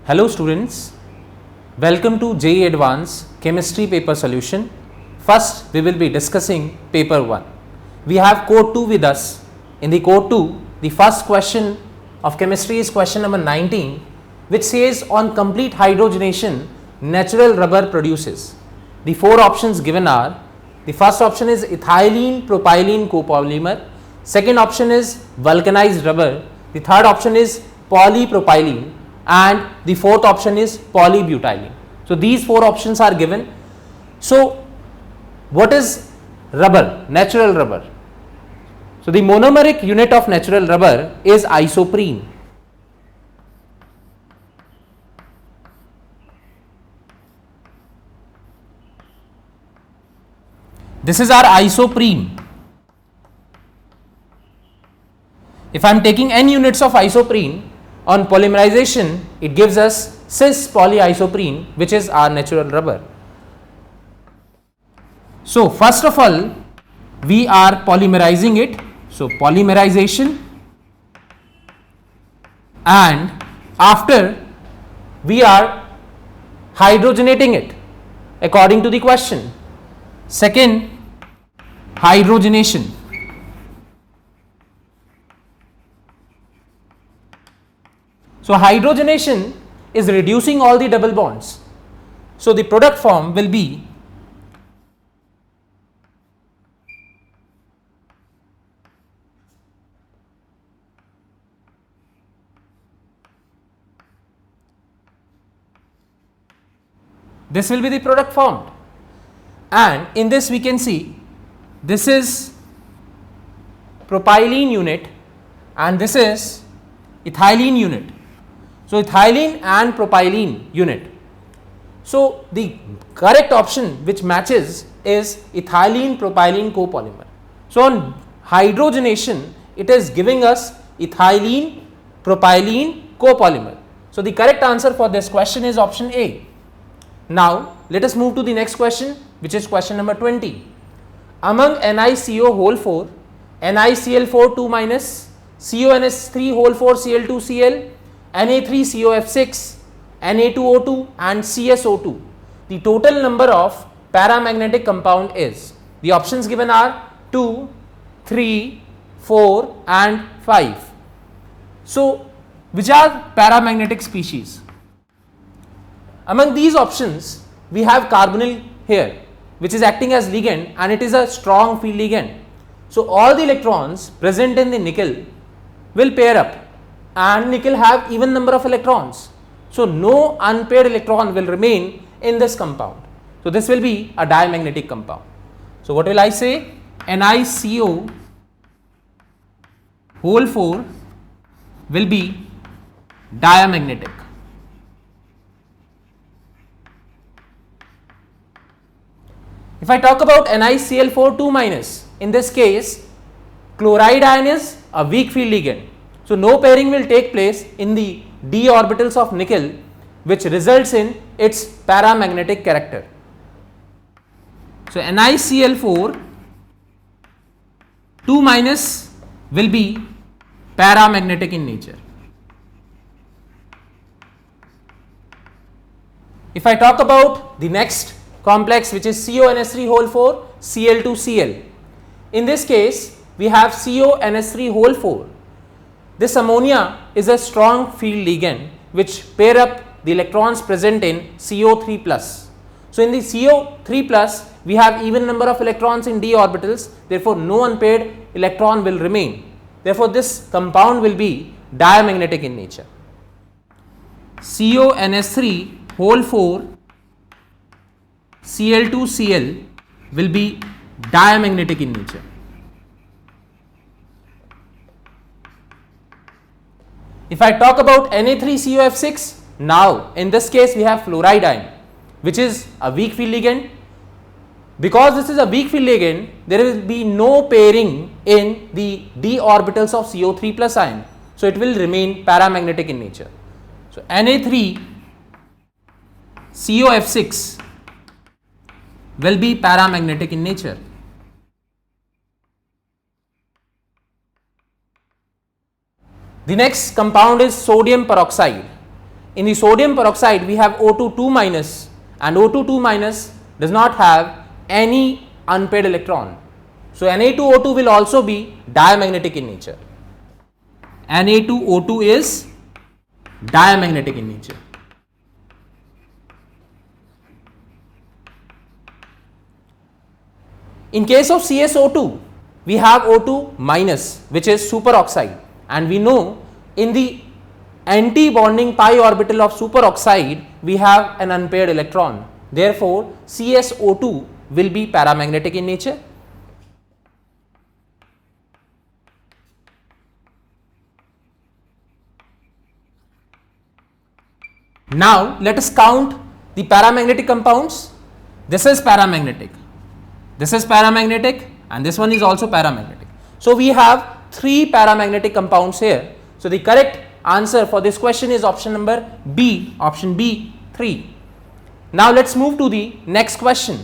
Hello students, welcome to JEE Advanced Chemistry Paper Solution. First we will be discussing paper 1. We have code 2 with us. In the code 2, the first question of chemistry is question number 19, which says on complete hydrogenation natural rubber produces. The four options given are, the first option is ethylene propylene copolymer, second option is vulcanized rubber, the third option is polypropylene, and the fourth option is polybutylene. So these four options are given. So what is rubber, natural rubber? So the monomeric unit of natural rubber is isoprene. This is our isoprene. If I am taking n units of isoprene, on polymerization it gives us cis polyisoprene, which is our natural rubber. So first of all we are polymerizing it. So polymerization, and after we are hydrogenating it according to the question. Second, hydrogenation. So hydrogenation is reducing all the double bonds. So the product form will be this will be the product formed, and in this we can see this is propylene unit and this is ethylene unit. So ethylene and propylene unit. So the correct option which matches is ethylene propylene copolymer. So on hydrogenation it is giving us ethylene propylene copolymer. So the correct answer for this question is option A. Now let us move to the next question, which is question number 20. Among NiCO whole 4, NiCl4 2 minus, CONS3 whole 4 Cl2Cl, Na3COF6, Na2O2 and CSO2, the total number of paramagnetic compound is, the options given are 2, 3, 4 and 5. So which are paramagnetic species? Among these options we have carbonyl here, which is acting as ligand and it is a strong field ligand. So all the electrons present in the nickel will pair up, and nickel have even number of electrons. So no unpaired electron will remain in this compound. So this will be a diamagnetic compound. So what will I say? NiCO whole 4 will be diamagnetic. If I talk about NiCl4 2 minus, in this case chloride ion is a weak field ligand. So no pairing will take place in the d orbitals of nickel, which results in its paramagnetic character. So NiCl4 2 minus will be paramagnetic in nature. If I talk about the next complex, which is CONS3 whole 4 Cl2Cl, in this case we have CONS3 whole 4. This ammonia is a strong field ligand which pair up the electrons present in CO3 plus. So in the CO3 plus we have even number of electrons in d orbitals, therefore no unpaired electron will remain. Therefore this compound will be diamagnetic in nature. CONS3 whole 4 Cl2Cl will be diamagnetic in nature. If I talk about Na3COF6, now in this case we have fluoride ion, which is a weak field ligand. Because this is a weak field ligand, there will be no pairing in the d orbitals of CO3 plus ion. So it will remain paramagnetic in nature. So Na3COF6 will be paramagnetic in nature. The next compound is sodium peroxide. in the sodium peroxide we have O2 2 minus, and O2 2 minus does not have any unpaired electron. So Na2O2 will also be diamagnetic in nature. Na2O2 is diamagnetic in nature. In case of CSO2, we have O2 minus, which is superoxide, and we know in the anti-bonding pi orbital of superoxide we have an unpaired electron. Therefore, CSO2 will be paramagnetic in nature. Now let us count the paramagnetic compounds. This is paramagnetic, this is paramagnetic, and this one is also paramagnetic. So we have 3 paramagnetic compounds here. So the correct answer for this question is option number B, option B, 3. Now let's move to the next question.